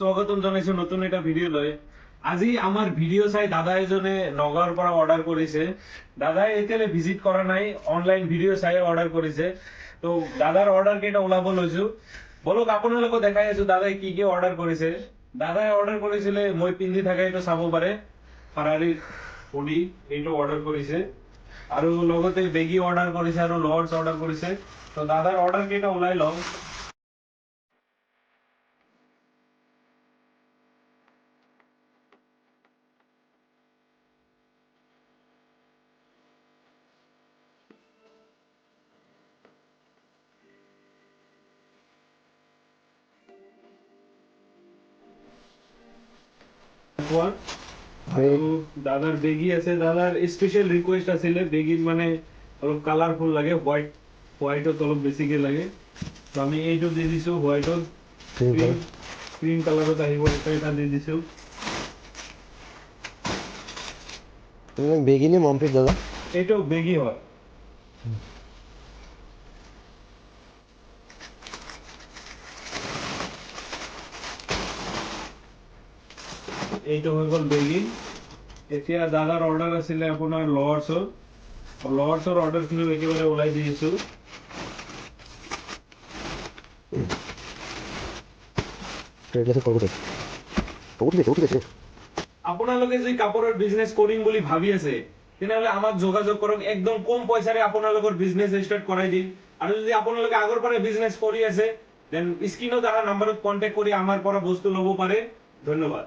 স্বাগতম জনাইছো নতুন এটা ভিডিও লৈ। আজি আমাৰ ভিডিও চাই দাদা এজনে নগাঁৱৰ পৰা অৰ্ডাৰ কৰিছে। দাদাই এতিয়ালৈ ভিজিট কৰা নাই, অনলাইন ভিডিও চাই অৰ্ডাৰ কৰিছে। তো দাদাৰ অৰ্ডাৰ কেইটা ওলাব লৈছো, বলক আপোনালোকক দেখাই আছো দাদাই কি কি অৰ্ডাৰ কৰিছে। দাদাই অৰ্ডাৰ কৰিছিলে মই পিন্ধি থকা এইটো চাব পাৰে, ফাৰাৰী হুডি এইটো অৰ্ডাৰ কৰিছে, আৰু লগতে বেগী অৰ্ডাৰ কৰিছে আৰু লৰ্ডছ অৰ্ডাৰ কৰিছে। তো দাদাৰ অৰ্ডাৰ কেইটা ওলাই লওঁ। আৰু দাদাৰ বেগী আছে, দাদাৰ স্পেচিয়েল ৰিকুৱেষ্ট আছিলে বেগীত মানে অলপ কালাৰফুল লাগে, হোৱাইটত অলপ বেছিকে লাগে। তো আমি এইটো দি দিছো, হোৱাইটত ক্ৰীম কালাৰত আহিব, এটা দি দিছো। বেগিনি মমফিট দাদা এইটো বেগী হয়। এইটো হৈ গ'ল বেগী। এতিয়া দাদাৰ অৰ্ডাৰ আছিলে আপোনাৰ লৰ্ডছৰ অৰ্ডাৰ খিনি একেবাৰে ওলাই দি দিছো। আপোনালোকে যদি কাপোৰৰ বিজনেছ কৰিম বুলি ভাবি আছে তেনেহলে আমাক যোগাযোগ কৰক, একদম কম পইচাৰে আপোনালোকৰ বিজনেছ ষ্টাৰ্ট কৰাই দিম। আৰু যদি আপোনালোকে আগৰ পৰা বিজনেছ কৰি আছে দেন স্ক্ৰীনত অহা নম্বৰত কন্টেক্ট কৰি আমাৰ পৰা বস্তু ল'ব পাৰে। ধন্যবাদ।